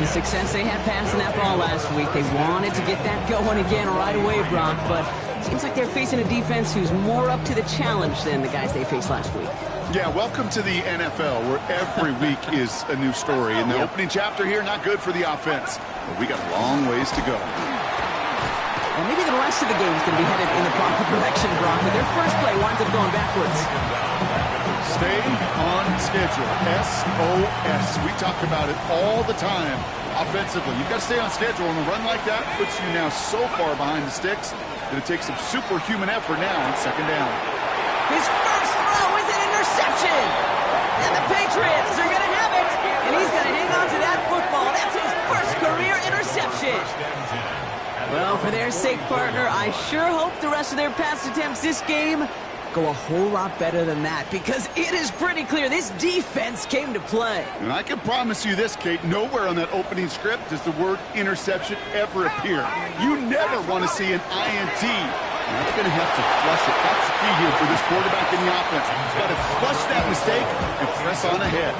The success they had passing that ball last week, they wanted to get that going again right away, Brock, but seems like they're facing a defense who's more up to the challenge than the guys they faced last week. Yeah, welcome to the NFL, where every week is a new story. And the opening chapter here, not good for the offense. But we got a long ways to go. Well, maybe the rest of the game is going to be headed in the proper direction, Brock, but their first play winds up going backwards. Stay on schedule. SOS. We talk about it all the time offensively. You've got to stay on schedule, and a run like that puts you now so far behind the sticks that it takes some superhuman effort now on second down. His first throw is an interception. And the Patriots are going to have it. And he's going to hang on to that football. That's his first career interception. Well, for their sake, partner, I sure hope the rest of their pass attempts this game go a whole lot better than that, because it is pretty clear this defense came to play. And I can promise you this, Kate, nowhere on that opening script does the word interception ever appear. You never want to see an INT. And that's going to have to flush it. That's the key here for this quarterback in the offense. He's got to flush that mistake and press on ahead.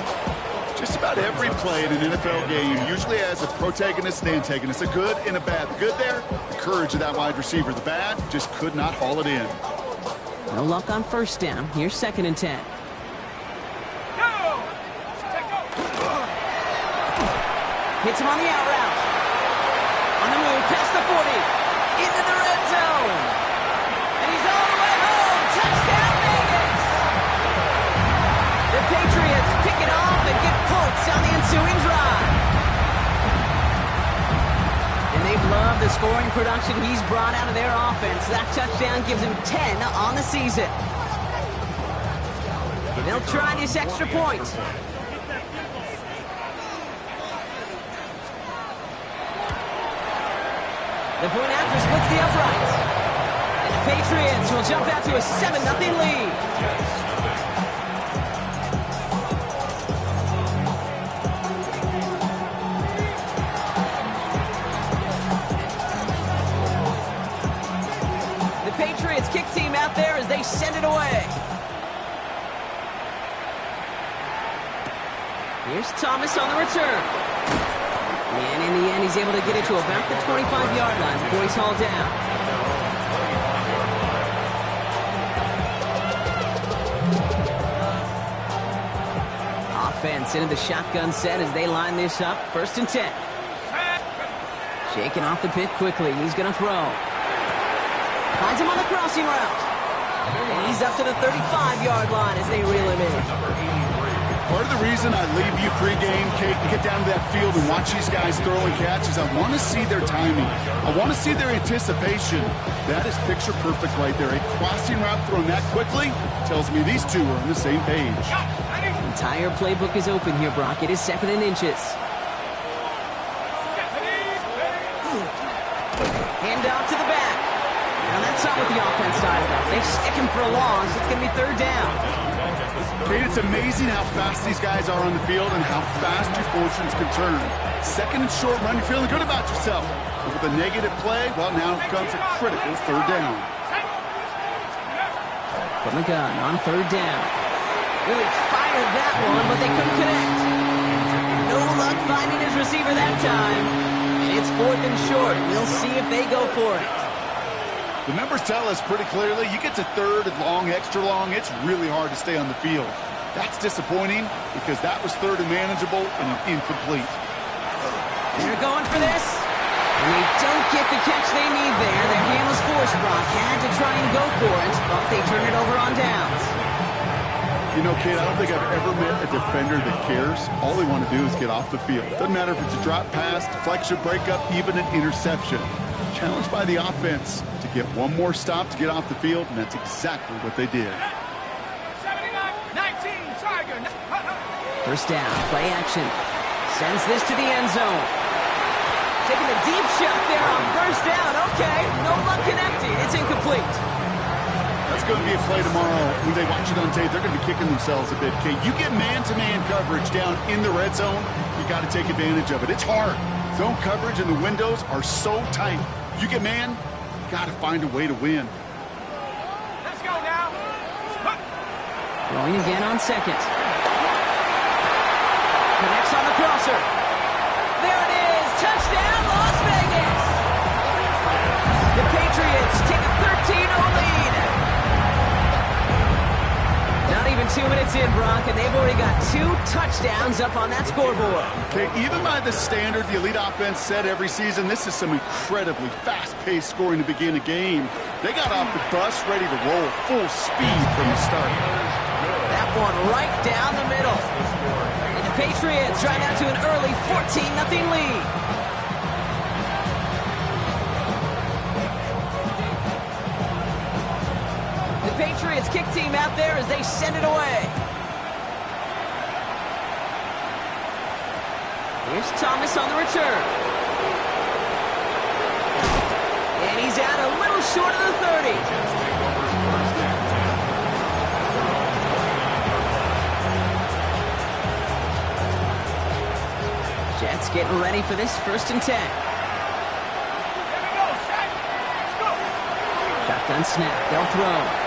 Just about every play in an NFL game usually has a protagonist and antagonist, a good and a bad. The good there, the courage of that wide receiver. The bad, just could not haul it in. No luck on first down. Here's 2nd and 10. Hits him on the out route. On the move, past the 40. Into the red zone. And he's all the way home. Touchdown, Vegas! The Patriots pick it off and get points on the ensuing drive. And they've loved the scoring production he's brought out of their offense. That touchdown gives him 10 on the season. They'll try this extra point. The point after splits the uprights. And the Patriots will jump out to a 7-0 lead. Patriots kick team out there as they send it away. Here's Thomas on the return. And in the end, he's able to get it to about the 25-yard line before he's hauled down. Offense into the shotgun set as they line this up. 1st and 10. Shaking off the pit quickly. He's going to throw. Finds him on the crossing route. And he's up to the 35-yard line as they reel him in. Part of the reason I leave you pregame, Kate, and get down to that field and watch these guys throw and catch is I want to see their timing. I want to see their anticipation. That is picture perfect right there. A crossing route thrown that quickly tells me these two are on the same page. The entire playbook is open here, Brock. It is 2nd and inches. Hand off to the back. Now that's not what the offense side about. They stick him for a loss. It's going to be 3rd down. Kate, it's amazing how fast these guys are on the field and how fast your fortunes can turn. 2nd and short run, you're feeling good about yourself. But with a negative play, well, now comes a critical 3rd down. From the gun on 3rd down. Really fired that one, but they couldn't connect. No luck finding his receiver that time. And it's 4th and short. We'll see if they go for it. The numbers tell us pretty clearly, you get to 3rd and long, extra long, it's really hard to stay on the field. That's disappointing because that was 3rd and manageable and incomplete. They're going for this. And they don't get the catch they need there. Their hand was forced, Brock. Had to try and go for it, but they turn it over on downs. You know, kid, I don't think I've ever met a defender that cares. All they want to do is get off the field. Doesn't matter if it's a drop pass, deflection, breakup, even an interception. Challenged by the offense to get one more stop to get off the field, and that's exactly what they did. 19, Tiger. 1st down, play action. Sends this to the end zone. Taking a deep shot there on 1st down. Okay, no luck connecting. It's incomplete. That's going to be a play tomorrow. When they watch it on tape, they're going to be kicking themselves a bit, Kate. You get man-to-man coverage down in the red zone, you got to take advantage of it. It's hard. Zone coverage and the windows are so tight. You get man, you got to find a way to win. Let's go now. Throwing again on 2nd. Connects on the crosser. There it 2 minutes in, Brock, and they've already got 2 touchdowns up on that scoreboard. Okay, even by the standard the elite offense set every season, this is some incredibly fast-paced scoring to begin a game. They got off the bus ready to roll full speed from the start. That one right down the middle. And the Patriots drive out to an early 14-0 lead. The Patriots kick team out there as they send it away. Here's Thomas on the return. And he's out a little short of the 30. Jets getting ready for this 1st and 10. Shotgun snap. They'll throw.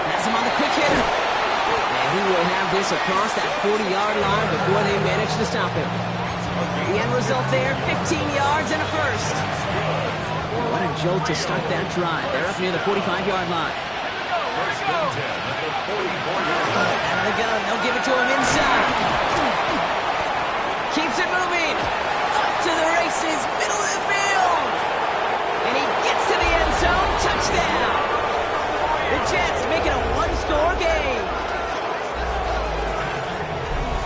Has him on the quick hitter. And he will have this across that 40-yard line before they manage to stop him. The end result there, 15 yards and a first. What a jolt to start that drive. They're up near the 45-yard line. Out of the gun, they'll give it to him inside. Keeps it moving. Up to the races, middle of the field. And he gets to the end zone. Touchdown. The Jets make it a 1-score game.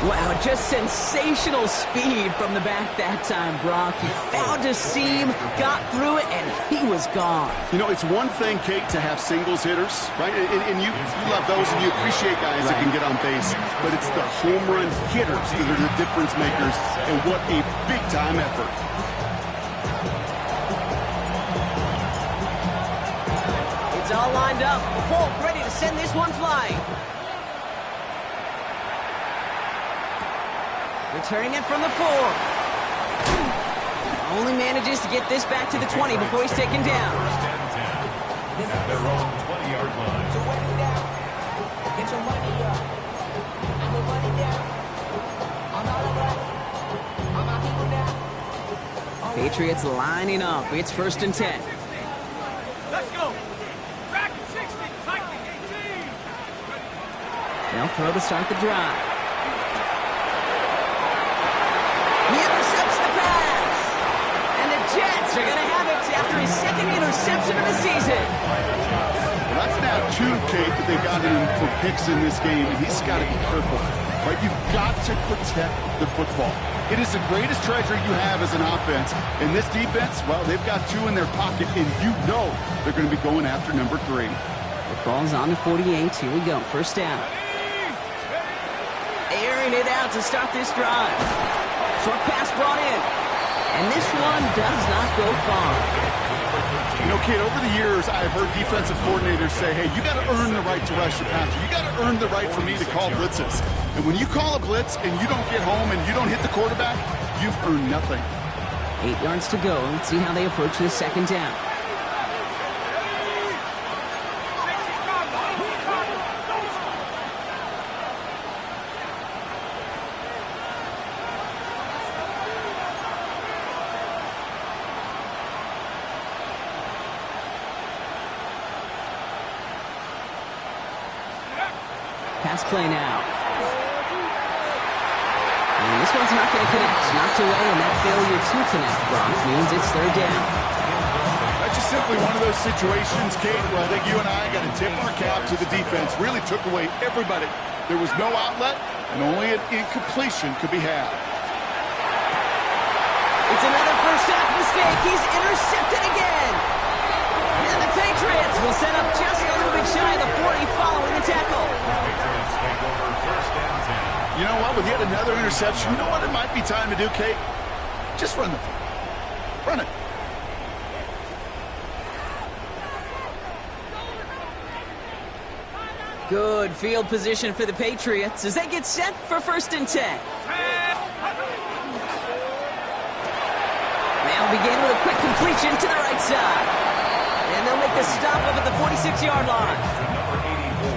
Wow, just sensational speed from the back that time, Brock. He found a seam, got through it, and he was gone. You know, it's one thing, Kate, to have singles hitters, right? And you love those, and you appreciate guys that can get on base. But it's the home run hitters that are the difference makers, and what a big-time effort. It's all lined up. Folk ready to send this one flying. Returning it from the 4. Only manages to get this back to the 20 before he's taken down. Their own 20-yard line. So wait it down. Get your money up. I'm the money down. I'm all about it. I'm my people now. Patriots lining up. It's 1st and 10. Let's go. Track at 60. Tightly 18. They'll throw to start the drive. Jets are going to have it after his 2nd interception of the season. Well, that's now 2, Kate, that they've gotten him for picks in this game, and he's got to be careful. Right? You've got to protect the football. It is the greatest treasure you have as an offense. And this defense, well, they've got 2 in their pocket, and you know they're going to be going after number 3. The ball's on the 48. Here we go. 1st down. Airing it out to start this drive. Short pass brought in. And this one does not go far. You know, Kate, over the years, I've heard defensive coordinators say, hey, you got to earn the right to rush the passer. You got to earn the right for me to call blitzes. And when you call a blitz and you don't get home and you don't hit the quarterback, you've earned nothing. 8 yards to go. Let's see how they approach this 2nd down. Pass play now. And this one's not going to connect. Knocked away, and that failure to connect, Brock, means it's 3rd down. That's just simply one of those situations, Kate, where I think you and I got to tip our cap to the defense. Really took away everybody. There was no outlet, and only an incompletion could be had. It's another first-half mistake. He's intercepted again. And the Patriots will set up just a little bit shy of the 40 following the tackle. Patriots take over 1st and 10. You know what? With yet another interception, you know what it might be time to do, Kate? Just run the football. Run it. Good field position for the Patriots as they get set for 1st and 10. They'll begin with a quick completion to the right side. And they'll make the stop up at the 46-yard line.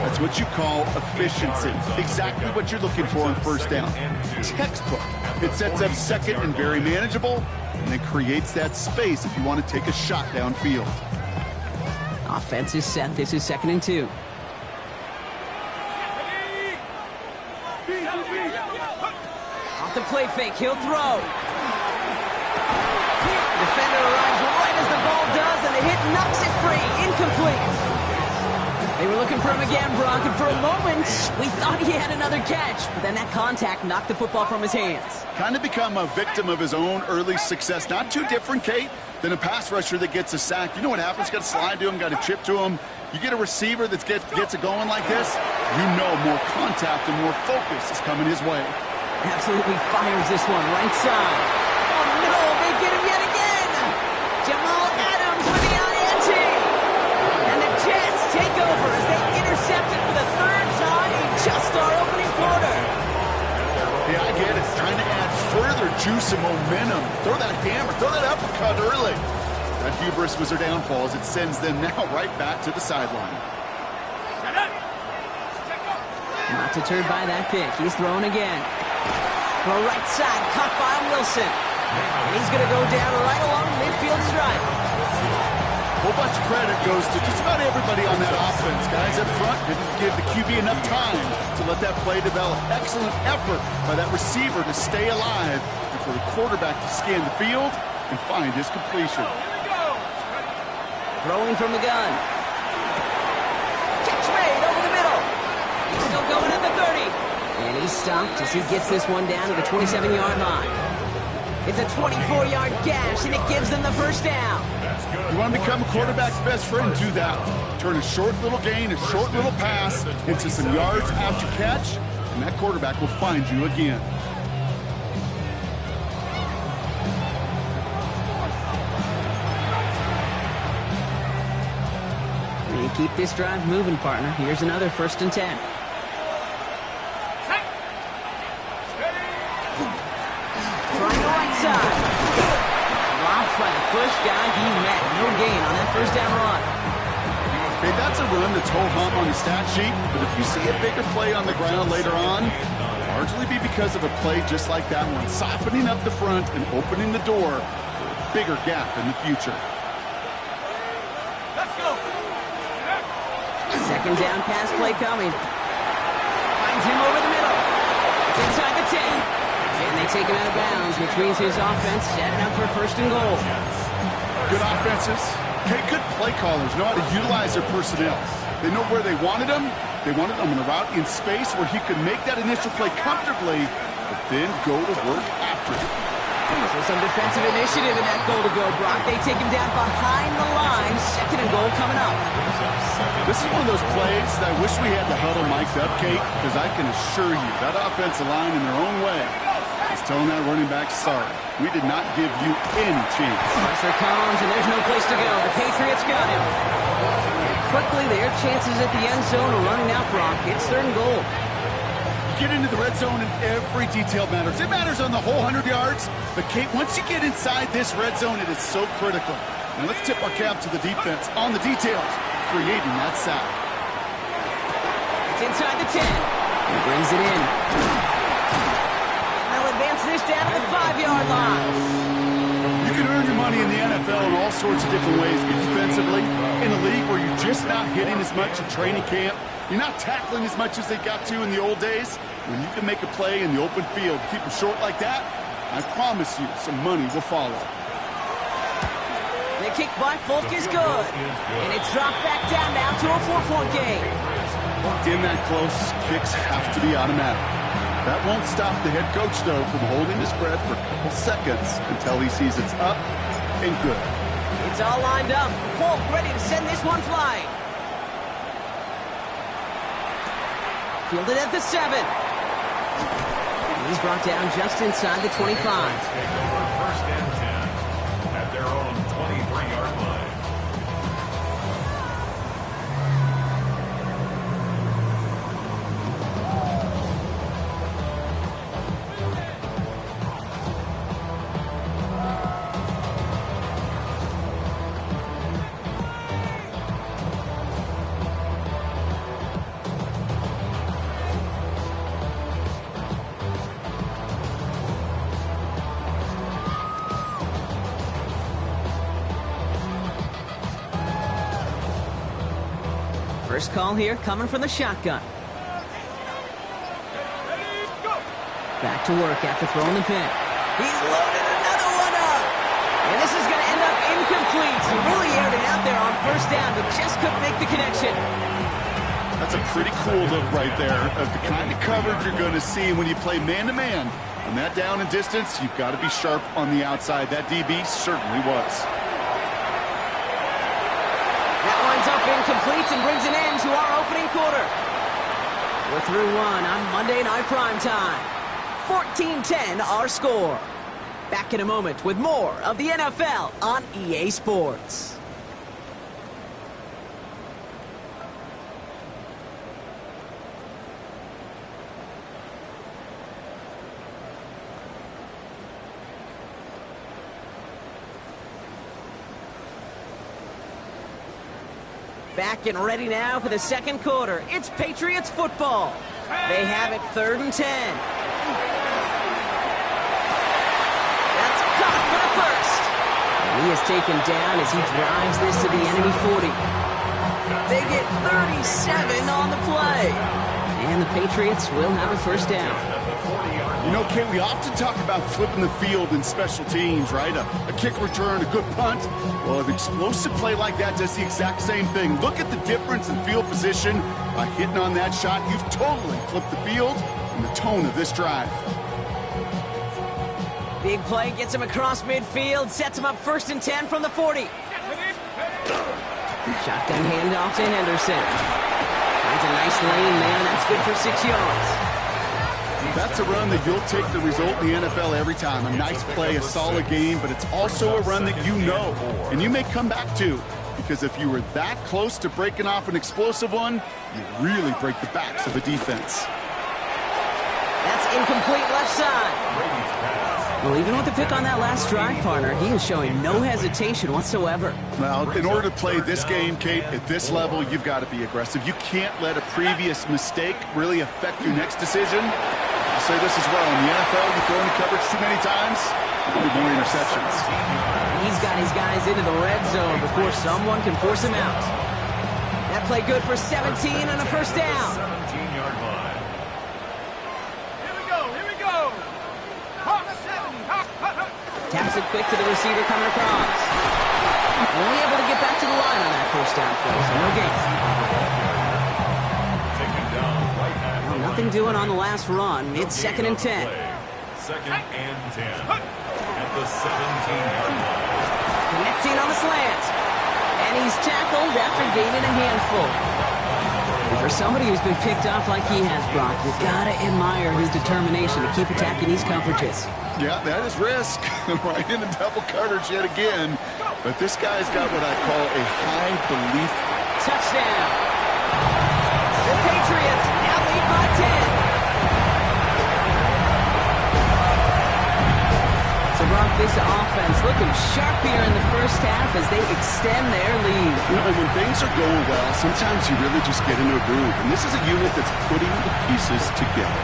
That's what you call efficiency. Exactly what you're looking for on 1st down. Textbook. It sets up 2nd and very manageable, and it creates that space if you want to take a shot downfield. Offense is set. This is 2nd and 2. Off the play fake, he'll throw. Defender arrives right as the ball does, and the hit knocks it free. Incomplete. They were looking for him again, Brock, and for a moment, we thought he had another catch. But then that contact knocked the football from his hands. Kind of become a victim of his own early success. Not too different, Kate, than a pass rusher that gets a sack. You know what happens? Got to slide to him, got to chip to him. You get a receiver that gets it going like this, you know more contact and more focus is coming his way. Absolutely fires this one right side. Oh, no, they get him yet again. Jamal Adams with the INT. And the Jets take over as they intercept it for the third time in just our opening quarter. Yeah, I get it. Trying to add further juice and momentum. Throw that hammer, throw that uppercut early. That hubris was their downfall as it sends them now right back to the sideline. Not deterred by that pick. He's throwing again. Throw right side, caught by Wilson. And he's going to go down right along the midfield stripe. A whole bunch of credit goes to just about everybody on that offense. Guys up front didn't give the QB enough time to let that play develop. Excellent effort by that receiver to stay alive and for the quarterback to scan the field and find his completion. Throwing from the gun. Catch made over the middle. He's still going at the 30. And he's stopped as he gets this one down to the 27-yard line. It's a 24-yard gash, and it gives them the first down. You want to become a quarterback's best friend, do that. Turn a short little gain, a short little pass into some yards after catch, and that quarterback will find you again. You keep this drive moving, partner. Here's another 1st and 10. Trying the right side. Dropped by the first guy he met. No gain on that first down run. Okay, that's a run that's ho-hum on the stat sheet, but if you see a bigger play on the ground later on, largely be because of a play just like that one, softening up the front and opening the door for a bigger gap in the future. Let's go. Second down pass play coming. Finds him over the middle. It's inside the 10. And they take him out of bounds, which means his offense setting up for 1st and goal. Good offenses. Okay, good play callers know how to utilize their personnel. They know where they wanted him. They wanted him in a route in space where he could make that initial play comfortably, but then go to work after it. So some defensive initiative in that goal to go, Brock. They take him down behind the line. 2nd and goal coming up. This is one of those plays that I wish we had the huddle mic'd up, Kate, because I can assure you that offensive line in their own way is telling that running back, sorry, we did not give you any chance. Pressure comes, and there's no place to go. The Patriots got him. And quickly, their chances at the end zone are running out, Brock. It's 3rd and goal. You get into the red zone and every detail matters. It matters on the whole 100 yards, but Kate, once you get inside this red zone, it is so critical. And let's tip our cap to the defense on the details, creating that sack. It's inside the 10. He brings it in. And they'll advance this down to the 5-yard line. You can earn your money in the NFL in all sorts of different ways, but defensively, in a league where you're just not hitting as much in training camp, you're not tackling as much as they got to in the old days, when you can make a play in the open field, keep them short like that, I promise you some money will follow. The kick by Folk is good. And it's dropped back down now to a 4-point game. In that close, kicks have to be automatic. That won't stop the head coach, though, from holding his breath for a couple seconds until he sees it's up and good. It's all lined up. Folk ready to send this one flying. Fielded at the 7. And he's brought down just inside the 25. Take over 1st and 10 at their own 23-yard line. First call here coming from the shotgun. Back to work after throwing the pick. He's loaded another one up. And this is going to end up incomplete. He really aired it out there on first down, but just couldn't make the connection. That's a pretty cool look right there of the kind of coverage you're going to see when you play man-to-man. On that down and distance, you've got to be sharp on the outside. That DB certainly was. That winds up incomplete and brings an end to our opening quarter. We're through one on Monday Night Primetime. 14-10 our score. Back in a moment with more of the NFL on EA Sports. Back and ready now for the second quarter. It's Patriots football. They have it 3rd and 10. That's caught for the first. And he is taken down as he drives this to the enemy 40. They get 37 on the play. And the Patriots will have a first down. You know, Kate, we often talk about flipping the field in special teams, right? A kick return, a good punt. Well, an explosive play like that does the exact same thing. Look at the difference in field position. By hitting on that shot, you've totally flipped the field and the tone of this drive. Big play gets him across midfield, sets him up 1st and 10 from the 40. Shotgun handoff to Henderson. Finds a nice lane there, and that's good for 6 yards. That's a run that you'll take the result in the NFL every time. A nice play, a solid game, but it's also a run that you know, and you may come back to, because if you were that close to breaking off an explosive one, you really break the backs of the defense. That's incomplete left side. Well, even with the pick on that last drive, partner, he is showing no hesitation whatsoever. Well, in order to play this game, Kate, at this level, you've got to be aggressive. You can't let a previous mistake really affect your next decision. I'll say this as well. In the NFL, you throw into coverage too many times, you get more interceptions. He's got his guys into the red zone before someone can force him out. That play good for 17 and a first down. 17-yard line. Here we go. Hawk 70. Hawk. Taps it quick to the receiver coming across. Only able to get back to the line on that first down play, so no gain. Taken down right at the Nothing doing on the last run. It's 2nd and 10. 2nd and 10 at the 17-yard line. Connecting on the slant. And he's tackled after gaining a handful. And for somebody who's been picked off like he has, Brock, you've got to admire his determination to keep attacking these coverages. Yeah, that is risk. Right into double coverage yet again. But this guy's got what I call a high belief. Touchdown. The Patriots now lead by 10. So, Brock, this offense looking sharp here in the first half as they extend their lead. You know, and when things are going well, sometimes you really just get into a groove. And this is a unit that's putting the pieces together.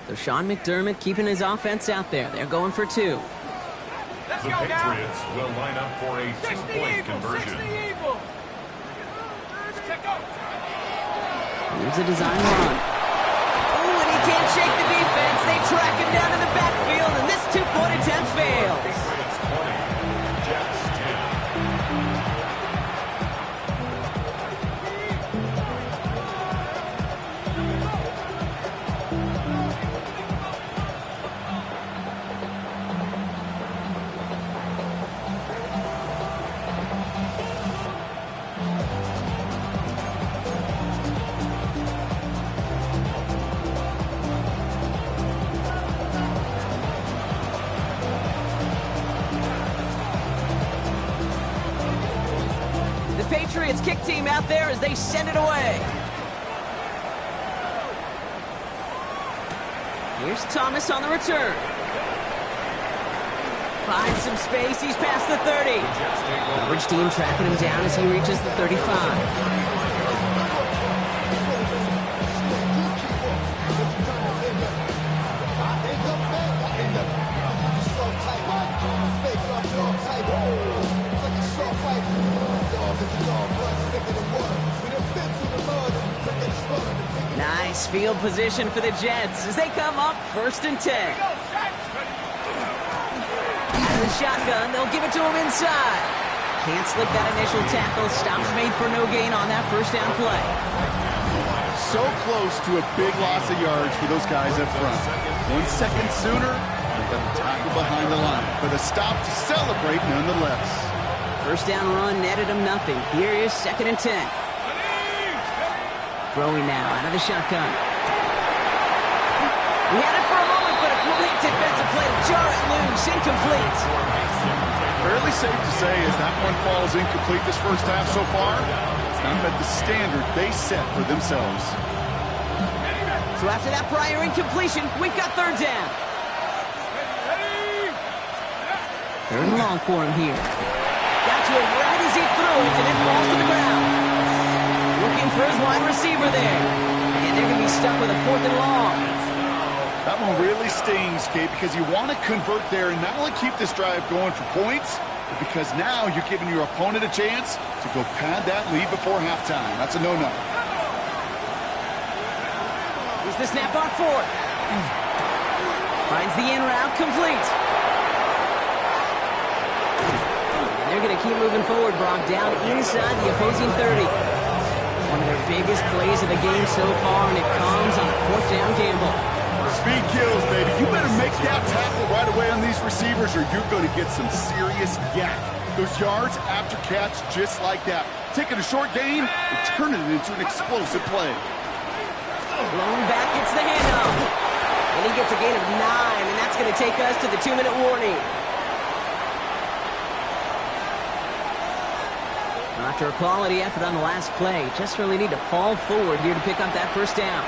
So Sean McDermott keeping his offense out there. They're going for 2. Let's The go now. Patriots will line up for a 2-point conversion. 60 evil. Check out. Here's a design run. Oh, and he can't shake the defense. They track him down in the backfield, and this 2-point attempt fails. Patriots 20, Jets 10. Patriots kick team out there as they send it away. Here's Thomas on the return. Finds some space. He's past the 30. Coverage team tracking him down as he reaches the 35. field position for the Jets as they come up 1st and 10. The shotgun, they'll give it to him inside. Can't slip that initial tackle. Stops made for no gain on that 1st down play. So close to a big loss of yards for those guys up front. 1 second sooner, they got a tackle behind the line, but a stop to celebrate nonetheless. 1st down run netted him nothing. Here is 2nd and 10. Throwing now out of the shotgun. He had it for a moment, but a great defensive play to jar it loose. Incomplete. Fairly safe to say as that one falls incomplete this 1st half so far, it's not met the standard they set for themselves. So after that prior incompletion, we've got 3rd down. 3rd and long for him here. Got to it right as he threw it, and it falls to the ground. Looking for his wide receiver there. And they're going to be stuck with a 4th and long. That one really stings, Kate, because you want to convert there and not only keep this drive going for points, but because now you're giving your opponent a chance to go pad that lead before halftime. That's a no-no. Here's the snap on 4th. Finds the in route complete. And they're going to keep moving forward, Brock, down inside the opposing 30. One of their biggest plays of the game so far, and it comes on a 4th down gamble. Speed kills, baby. You better make that tackle right away on these receivers or you're going to get some serious yak. Those yards after catch just like that. Taking a short gain and turning it into an explosive play. Blown back gets the handoff. And he gets a gain of 9, and that's going to take us to the 2-minute warning. After a quality effort on the last play, just really need to fall forward here to pick up that 1st down.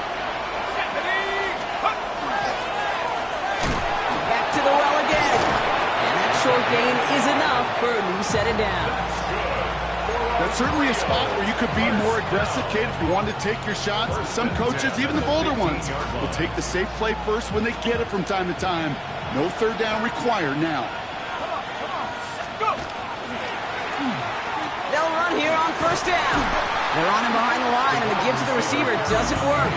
Back to the well again. And that short gain is enough for a new set of downs. That's certainly a spot where you could be more aggressive, Kate, if you wanted to take your shots. Some coaches, even the bolder ones, will take the safe play first when they get it from time to time. No 3rd down required now. They'll run here on 1st down. They're on him behind the line, and the give to the receiver doesn't work.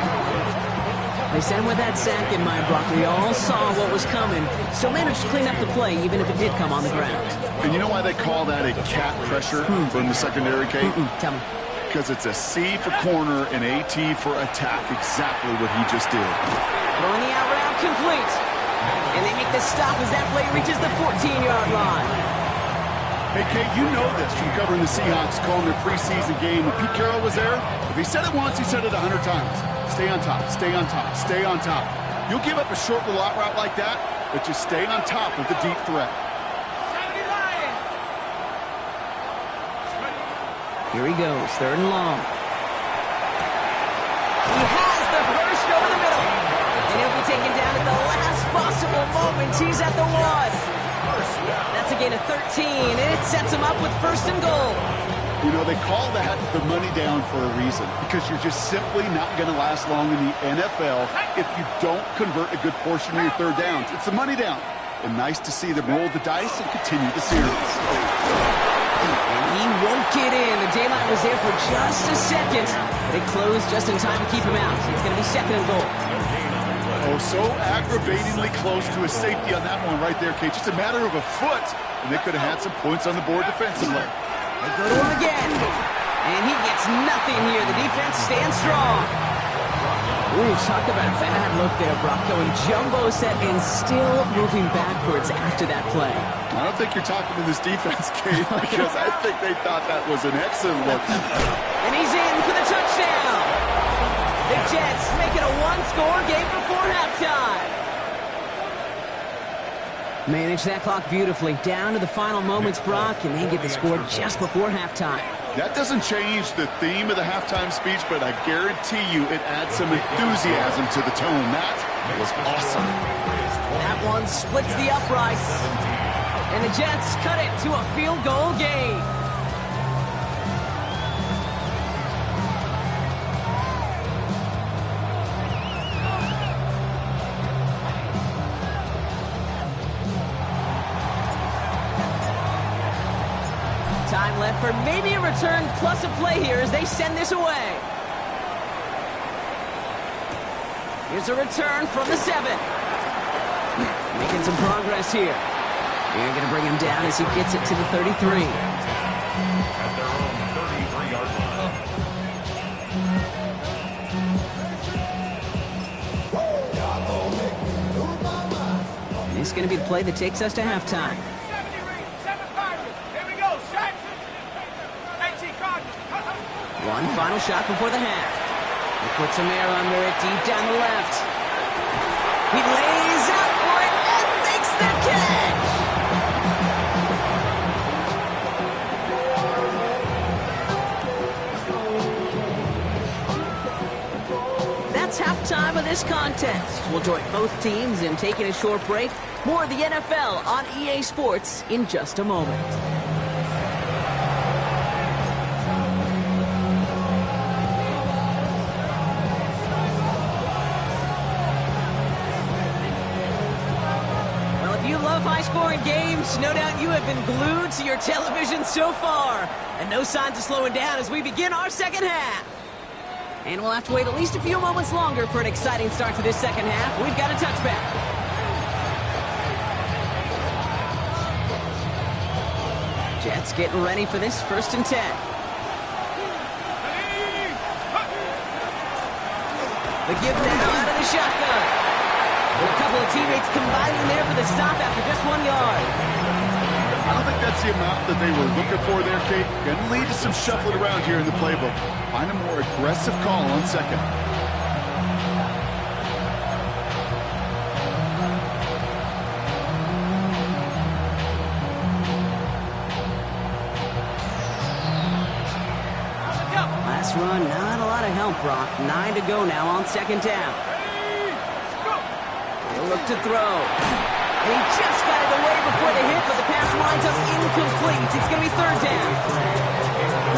They sent him with that sack in mind, Brock. We all saw what was coming. Still managed to clean up the play, even if it did come on the ground. And you know why they call that a cat pressure from the secondary, Kate? Tell me. Because it's a C for corner and a T for attack. Exactly what he just did. Throwing the out route complete. And they make the stop as that play reaches the 14-yard line. Hey, Kate, you know this from covering the Seahawks, calling their preseason game. When Pete Carroll was there, if he said it once, he said it 100 times. Stay on top, stay on top, stay on top. You'll give up a short little out route like that, but just stay on top of the deep threat. Here he goes, 3rd and long. He has the first over the middle. And he'll be taken down at the last possible moment. He's at the 1. That's a gain of 13, and it sets him up with 1st and goal. You know, they call that the money down for a reason, because you're just simply not going to last long in the NFL if you don't convert a good portion of your 3rd downs. It's the money down. And nice to see them roll the dice and continue the series. And he won't get in. The daylight was there for just a second. They closed just in time to keep him out. It's going to be 2nd and goal. Oh, so aggravatingly close to a safety on that one right there, Kate. Just a matter of a foot, and they could have had some points on the board defensively. They go to him again. And he gets nothing here. The defense stands strong. Ooh, talk about a bad look there, Brock. Going jumbo set and still moving backwards after that play. I don't think you're talking to this defense, Kate, because I think they thought that was an excellent look. And he's in for the touchdown. The Jets make it a one-score game before halftime. Manage that clock beautifully. Down to the final moments, Brock, and they get the score just before halftime. That doesn't change the theme of the halftime speech, but I guarantee you it adds some enthusiasm to the tone. That was awesome. That one splits the uprights. And the Jets cut it to a field goal game. Time left for maybe a return plus a play here as they send this away. Here's a return from the 7. Making some progress here. They're going to bring him down as he gets it to the 33. At their own 33-yard line. This is going to be the play that takes us to halftime. 70 read, 7 Patriots. Here we go, set. 18 Cardinals. One final shot before the half. He puts some air under it deep down the left. He lays out for it and makes the catch. That's halftime of this contest. We'll join both teams in taking a short break. More of the NFL on EA Sports in just a moment. Well, if you love high-scoring games, no doubt you have been glued to your television so far. And no signs of slowing down as we begin our second half. And we'll have to wait at least a few moments longer for an exciting start to this second half. We've got a touchback. Jets getting ready for this 1st and 10. The give now out of the shotgun. With a couple of teammates combining there for the stop after just 1 yard. I don't think that's the amount that they were looking for there, Kate. Going to lead to some shuffling around here in the playbook. Find a more aggressive call on 2nd. Last run, not a lot of help, Brock. 9 to go now on 2nd down. He'll look to throw. And he just got it away before the hit, but the pass winds up incomplete. It's going to be 3rd down.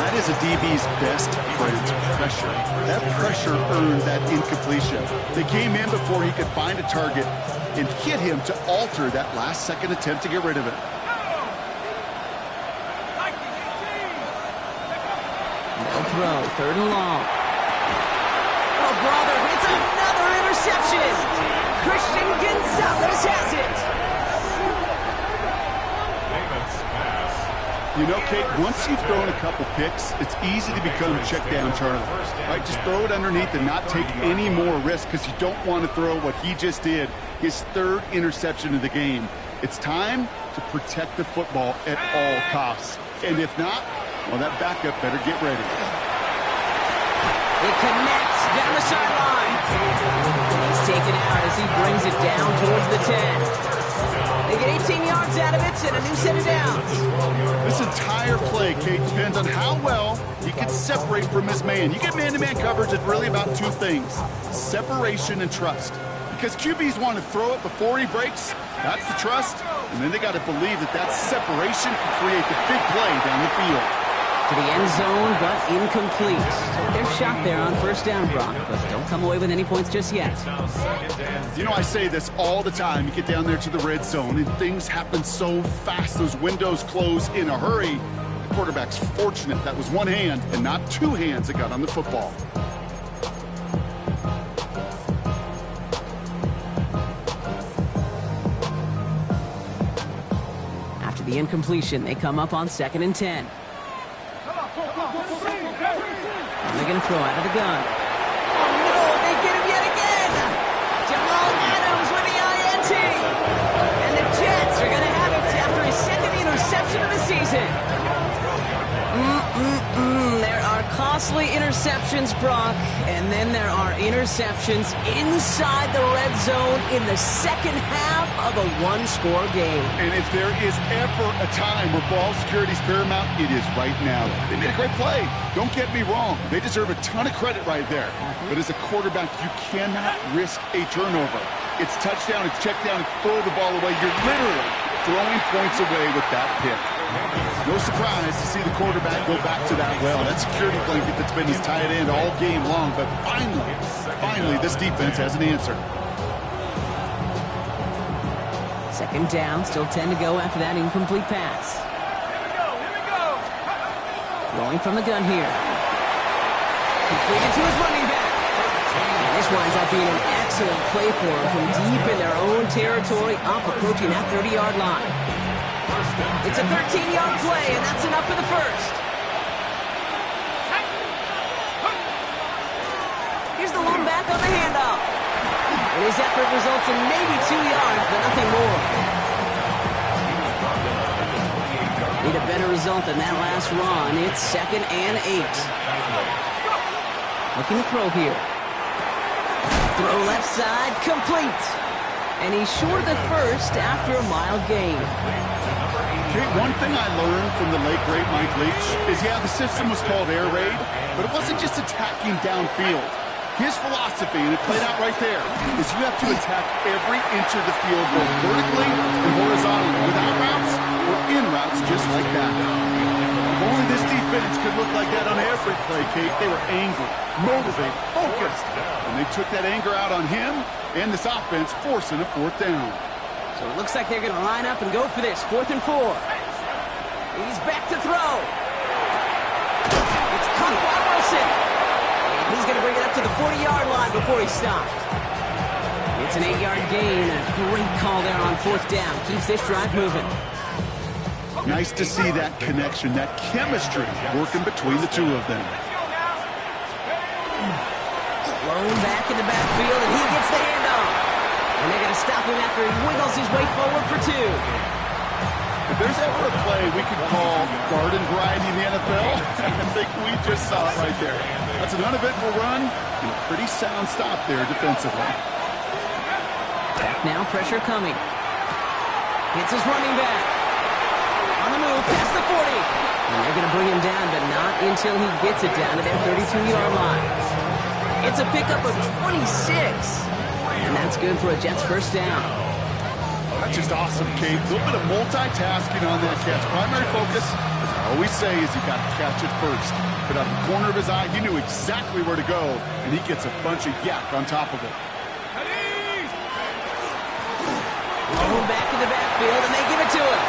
That is a DB's best friend, pressure. That pressure earned that incompletion. They came in before he could find a target and hit him to alter that last-second attempt to get rid of it. No throw, 3rd and long. Oh, brother, it's another interception. Christian Gonzalez has it. You know, Kate, once you've thrown a couple picks, it's easy to become check down Charlie. Right? Just throw it underneath and not take any more risk because you don't want to throw what he just did, his 3rd interception of the game. It's time to protect the football at all costs. And if not, well, that backup better get ready. It connects down the sideline. He's taken out as he brings it down towards the 10. They get 18 yards out of it and a new set of downs. This entire play, Kate, depends on how well he can separate from his man. You get man-to-man coverage, it's really about 2 things, separation and trust. Because QBs want to throw it before he breaks, that's the trust, and then they got to believe that that separation can create the big play down the field. To the end zone, but incomplete. They're shot there on 1st down, Brock, but don't come away with any points just yet. You know, I say this all the time. You get down there to the red zone, and things happen so fast. Those windows close in a hurry. The quarterback's fortunate that was one hand and not 2 hands that got on the football. After the incompletion, they come up on 2nd and 10. They're going to throw out of the gun. Oh, no, they get him yet again. Jamal Adams with the INT. And the Jets are going to have it after his 2nd interception of the season. There are costly interceptions, Brock, and then there are interceptions inside the red zone in the second half of a 1-score game. And if there is ever a time where ball security is paramount, it is right now. They made a great play. Don't get me wrong. They deserve a ton of credit right there. But as a quarterback, you cannot risk a turnover. It's touchdown, it's check down, it's throw the ball away. You're literally throwing points away with that pick. No surprise to see the quarterback go back to that well. That security blanket that's been his tight end all game long. But finally, this defense has an answer. 2nd down, still 10 to go after that incomplete pass. Here we go. Throwing from the gun here. Completed to his running back. And this winds up being an excellent play for them from deep in their own territory, up approaching that 30-yard line. It's a 13-yard play, and that's enough for the first. Here's the lone back on the handoff. And his effort results in maybe 2 yards, but nothing more. Need a better result than that last run. It's 2nd and 8. Looking to throw here. Throw left side, complete. And he's short of the first after a mile gain. Okay, one thing I learned from the late, great Mike Leach is, yeah, the system was called air raid, but it wasn't just attacking downfield. His philosophy, and it played out right there, is you have to attack every inch of the field, both vertically and horizontally, without routes or in routes just like that. If only this defense could look like that on every play, Kate. They were angry, motivated, focused, and they took that anger out on him and this offense, forcing a 4th down. So it looks like they're going to line up and go for this, 4th and 4. He's back to throw. It's caught by Wilson. He's going to bring it up to the 40-yard line before he stops. It's an 8-yard gain. A great call there on 4th down. Keeps this drive moving. Nice to see that connection, that chemistry working between the two of them. Blown back in the backfield, and he gets the handoff. And they're going to stop him after he wiggles his way forward for 2. If there's ever a play we could call garden variety in the NFL, I think we just saw it right there. That's an uneventful run and a pretty sound stop there defensively. Back now, pressure coming. Hits his running back. On the move, past the 40. And they're going to bring him down, but not until he gets it down to their 32-yard line. It's a pickup of 26. And that's good for a Jets 1st down. That's just awesome, Kate. A little bit of multitasking on that catch. Primary focus, as I always say, is you got to catch it first. But out of the corner of his eye, he knew exactly where to go, and he gets a bunch of yak on top of it. Thrown back in the backfield, and they give it to him.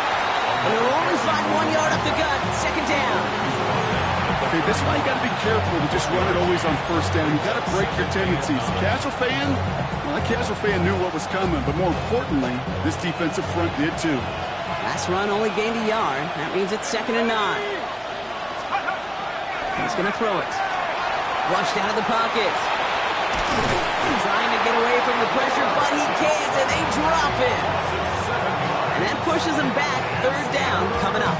And they'll only find 1 yard up the gut, 2nd down. Okay, this is why you got to be careful to just run it always on 1st down. You got to break your tendencies. The casual fan, well, the casual fan knew what was coming, but more importantly, this defensive front did too. Last run only gained a yard. That means it's 2nd and 9. He's going to throw it. Flushed out of the pocket. Trying to get away from the pressure, but he can't, and they drop it. And that pushes him back. 3rd down coming up.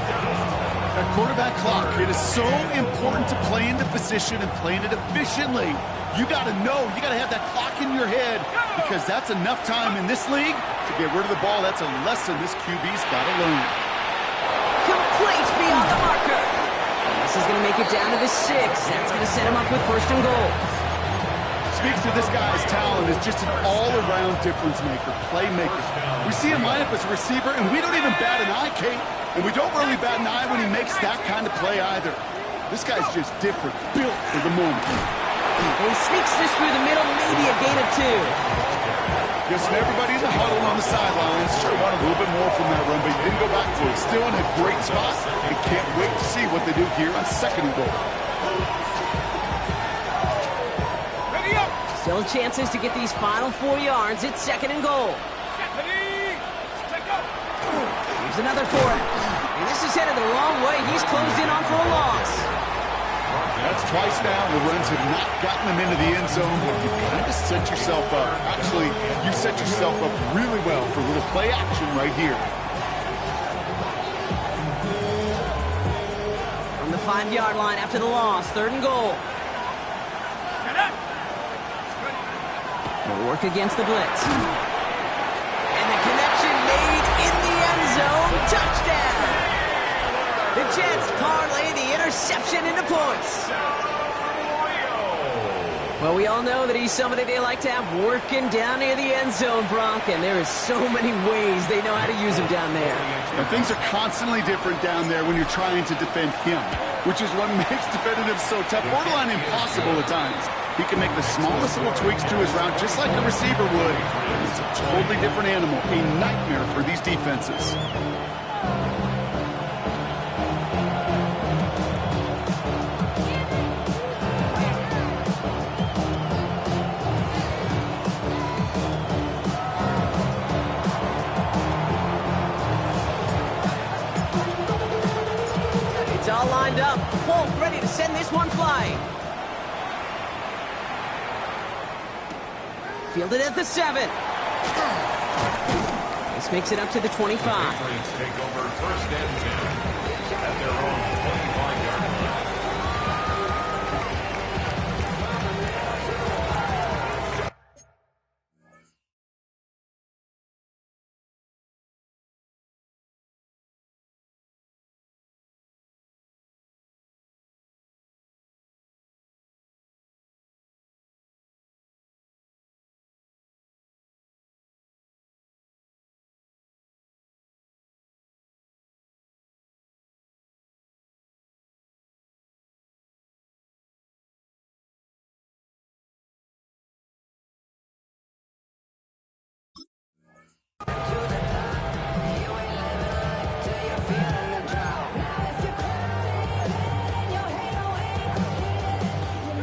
That quarterback clock, it is so important to play into position and playing it efficiently. You got to know, you got to have that clock in your head, because that's enough time in this league to get rid of the ball. That's a lesson this QB's got to learn. Complete beyond the marker. And this is going to make it down to the 6. That's going to set him up with 1st and goal. Speaks to this guy's talent as just an all-around difference maker, playmaker. We see him line up as a receiver, and we don't even bat an eye, Kate. And we don't really bat an eye when he makes that kind of play either. This guy's just different, built for the moment. And he sneaks this through the middle, maybe a gain of 2. Guessing everybody in the huddle on the sidelines sure wanted a little bit more from that run, but he didn't go back for it. Still in a great spot, and can't wait to see what they do here on 2nd and goal. Still chances to get these final 4 yards. It's 2nd and goal. Here's another for it. And this is headed the wrong way. He's closed in on for a loss. That's twice now. The runs have not gotten them into the end zone. You kind of set yourself up. Actually, you set yourself up really well for a little play action right here. From the 5-yard line after the loss, 3rd and goal. They'll work against the blitz. And the connection made in the end zone. Touchdown! The Jets parlay the interception into points. Well, we all know that he's somebody they like to have working down near the end zone, Brock, and there is so many ways they know how to use him down there. And things are constantly different down there when you're trying to defend him, which is what makes defending him so tough, borderline impossible at times. He can make the smallest little tweaks to his route just like a receiver would. It's a totally different animal, a nightmare for these defenses. send this one flying. Fielded at the 7. This makes it up to the 25. Patriots take over first and 10 at their own 25-yard line.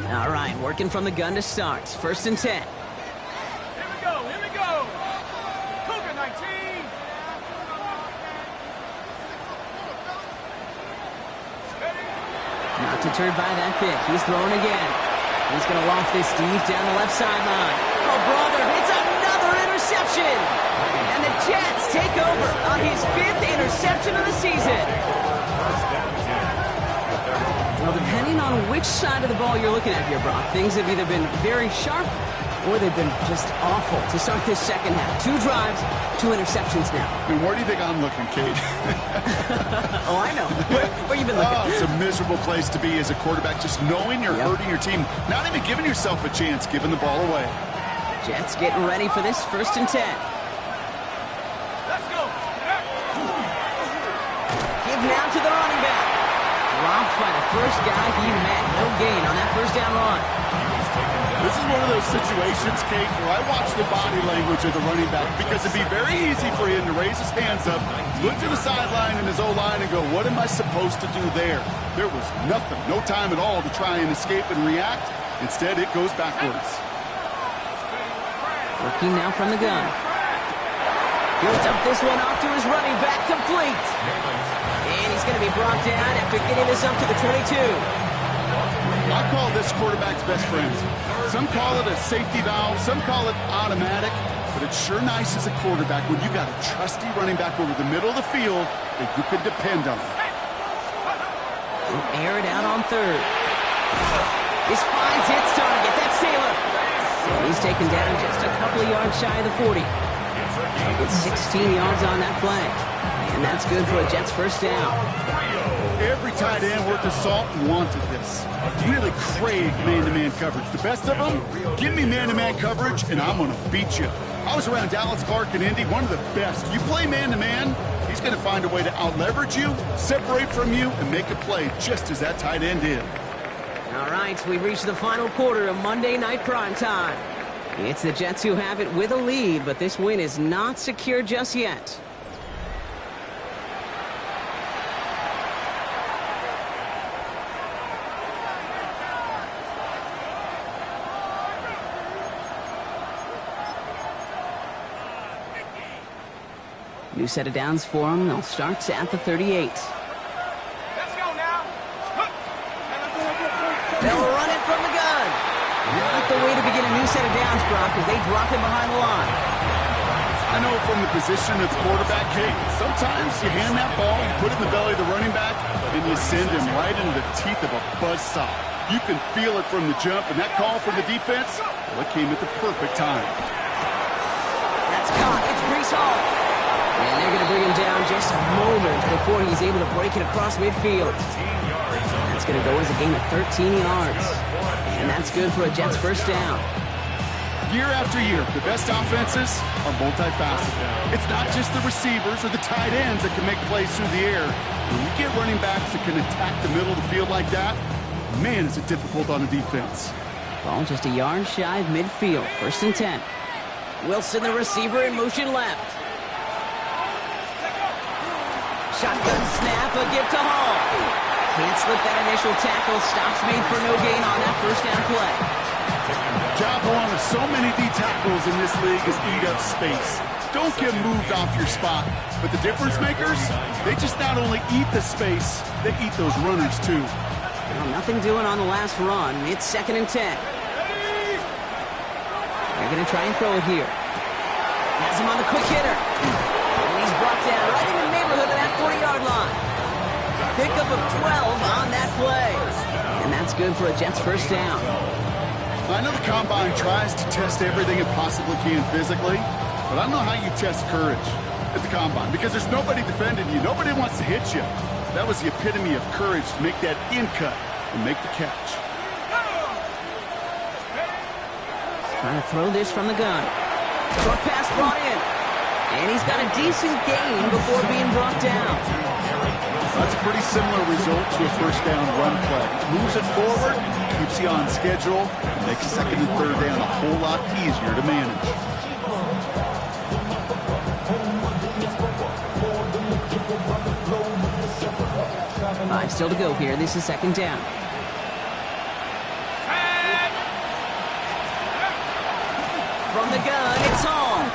All right, working from the gun to start. First and 10. Here we go, here we go. Cougar 19. Not deterred by that pick. He's throwing again. He's going to loft this deep down the left sideline. Oh, brother, it's another interception. And the Jets take over on his 5th interception of the season. Well, depending on which side of the ball you're looking at here, Brock, things have either been very sharp or they've been just awful to start this second half. 2 drives, 2 interceptions now. I mean, where do you think I'm looking, Kate? Oh, I know. Where you been looking? Oh, it's a miserable place to be as a quarterback, just knowing you're hurting your team, not even giving yourself a chance, giving the ball away. Jets getting ready for this first and 10. Let's go. Give now to the running back. Dropped by the first guy he met. No gain on that first down run. This is one of those situations, Kate, where I watch the body language of the running back because it'd be very easy for him to raise his hands up, look to the sideline in his O-line and go, what am I supposed to do there? There was nothing, no time at all to try and escape and react. Instead, it goes backwards. Working now from the gun. He'll dump this one off to his running back, complete. And he's going to be brought down after getting this up to the 22. I call this quarterback's best friend. Some call it a safety valve, some call it automatic, but it's sure nice as a quarterback when you got a trusty running back over the middle of the field that you can depend on. He'll air it out on 3rd. This finds its target. That's Taylor. And he's taken down just a couple of yards shy of the 40. It's 16 yards on that play. And that's good for a Jets first down. Every tight end worth his salt wanted this. Really craved man-to-man coverage. The best of them, give me man-to-man coverage, and I'm going to beat you. I was around Dallas Clark and Indy, one of the best. You play man-to-man, he's going to find a way to out-leverage you, separate from you, and make a play just as that tight end did. All right, we've reached the final quarter of Monday Night Primetime. It's the Jets who have it with a lead, but this win is not secure just yet. New set of downs for them. They'll start at the 38. Let's go now. They'll run it from the gun. Not the way to begin a new set of downs, Brock, as they drop him behind the line. I know from the position of the quarterback, Kate, sometimes you hand that ball, you put it in the belly of the running back, and you send him right into the teeth of a buzzsaw. You can feel it from the jump, and that call from the defense, well, it came at the perfect time. That's caught. It's Breece Hall. And they're going to bring him down just a moment before he's able to break it across midfield. That's going to go as a gain of 13 yards. And that's good for a Jets first down. Year after year, the best offenses are multifaceted. It's not just the receivers or the tight ends that can make plays through the air. When you get running backs that can attack the middle of the field like that, man, is it difficult on a defense. Ball just a yard shy of midfield. First and 10. Wilson, the receiver, in motion left. Shotgun snap, a gift to Hall. Can't slip that initial tackle. Stops made for no gain on that first down play. Job one of so many D tackles in this league is eat up space. Don't get moved off your spot. But the difference makers, they just not only eat the space, they eat those runners too. Well, nothing doing on the last run. It's 2nd and 10. They're going to try and throw it here. Has him on the quick hitter. And he's brought down right in the neighborhood of that 40-yard line. Pickup of 12 on that play. And that's good for a Jets first down. I know the Combine tries to test everything it possibly can physically, but I don't know how you test courage at the Combine because there's nobody defending you. Nobody wants to hit you. That was the epitome of courage to make that in cut and make the catch. Trying to throw this from the gun. Short pass brought in. And he's got a decent gain before being brought down. That's a pretty similar result to a first down run play. Moves it forward, keeps you on schedule, and makes 2nd and 3rd down a whole lot easier to manage. Five still to go here. This is 2nd down. From the gun, it's Hall.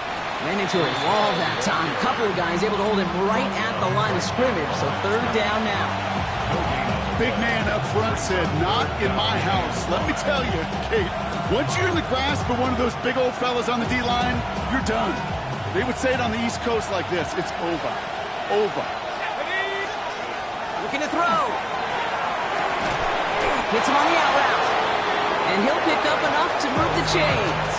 Ran into a wall that time. A couple of guys able to hold him right at the line of scrimmage. So 3rd down now. Big man up front said, "Not in my house." Let me tell you, Kate, once you're in the grasp of one of those big old fellas on the D-line, you're done. They would say it on the East Coast like this: it's over. Over. Looking to throw. Hits him on the out route. And he'll pick up enough to move the chains.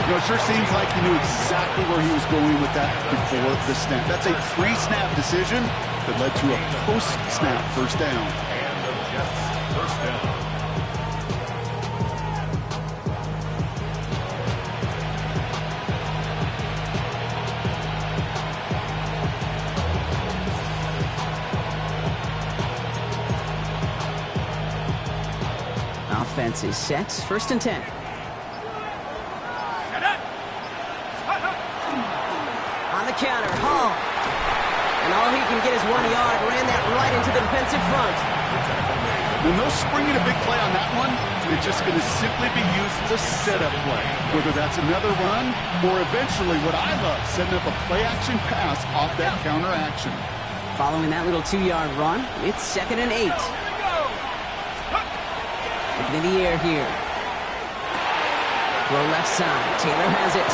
You know, it sure seems like he knew exactly where he was going with that before the snap. That's a pre-snap decision that led to a post-snap first down. And the Jets first down. Offense is set. 1st and 10. On the counter, Hall. And all he can get is 1 yard. Ran that right into the defensive front. When they're springing a big play on that one, it's just going to simply be used as a setup play. Whether that's another run or eventually what I love, setting up a play-action pass off that counter action. Following that little 2-yard run, it's 2nd and 8. Looking in the air here. Throw left side. Taylor has it.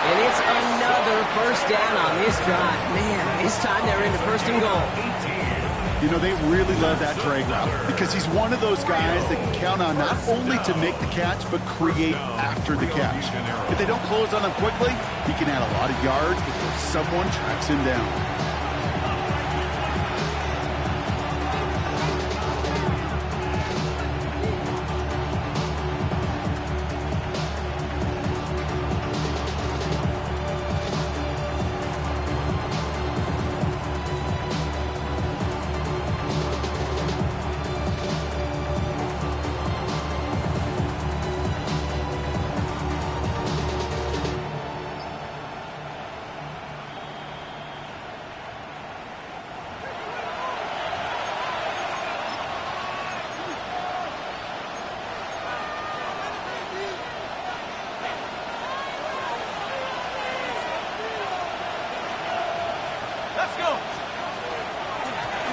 And it's another first down on this drive. Man, this time they're into 1st and goal. You know, they really love that drag route because he's one of those guys that can count on not only to make the catch, but create after the catch. If they don't close on him quickly, he can add a lot of yards before someone tracks him down.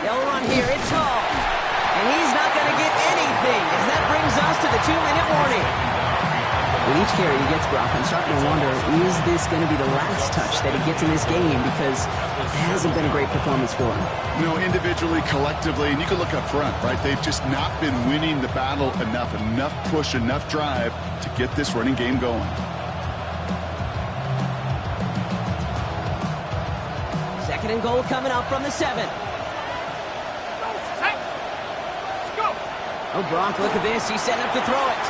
They'll run here. It's Hall. And he's not going to get anything as that brings us to the 2-minute warning. With each carry he gets, Brock, I'm starting to wonder, is this going to be the last touch that he gets in this game? Because it hasn't been a great performance for him. You know, individually, collectively, and you can look up front, right? They've just not been winning the battle enough push, enough drive to get this running game going. Second and goal coming up from the 7. Oh, Brock, look at this. He's setting up to throw it.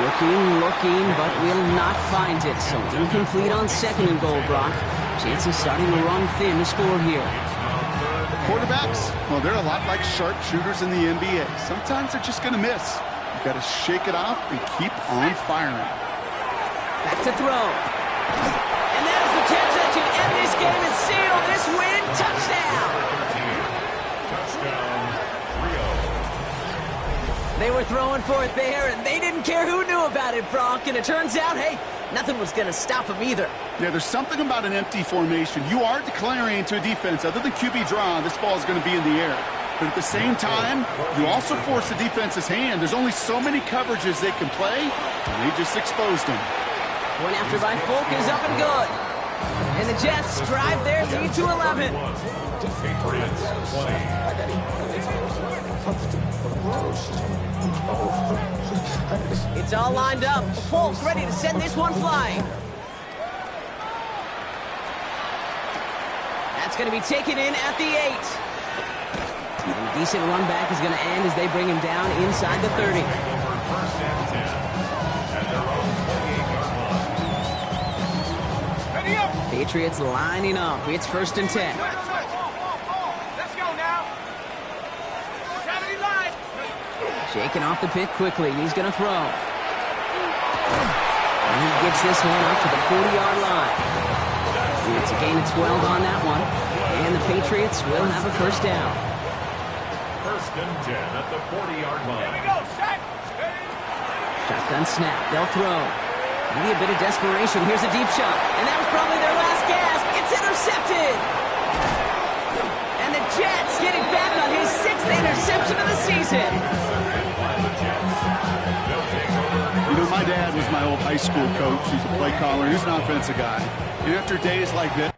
Looking, but will not find it. So incomplete on 2nd and goal, Brock. Chances starting to run thin to score here. Quarterbacks, well, they're a lot like sharpshooters in the NBA. Sometimes they're just going to miss. You've got to shake it off and keep on firing. Back to throw. And that is the catch that can end this game and seal this win. Touchdown! They were throwing for it there, and they didn't care who knew about it, Brock. And it turns out, hey, nothing was going to stop them either. Yeah, there's something about an empty formation. You are declaring to a defense, other than QB draw, this ball is going to be in the air. but at the same time, you also force the defense's hand. There's only so many coverages they can play, and they just exposed them. One after by Folk is up and good. And the Jets drive their lead to 11. Patriots 20. It's all lined up. Folk ready to send this one flying. That's going to be taken in at the 8. And a decent run back is going to end as they bring him down inside the 30. First and 10 at their own 28-yard line. Ready up. Patriots lining up. It's 1st and 10. Let's go now. 70 line. Shaking off the pick quickly. He's going to throw. And he gets this one up to the 40-yard line. It's a gain of 12 on that one. And the Patriots will have a first down. First and 10 at the 40-yard Here we line. go. Set. Shotgun snap. They'll throw. Maybe a bit of desperation. Here's a deep shot. And that was probably their last gasp. It's intercepted. And the Jets getting back on his 6th interception of the season. You know, my dad was my old high school coach. He's a play caller. He's an offensive guy. And after days like this...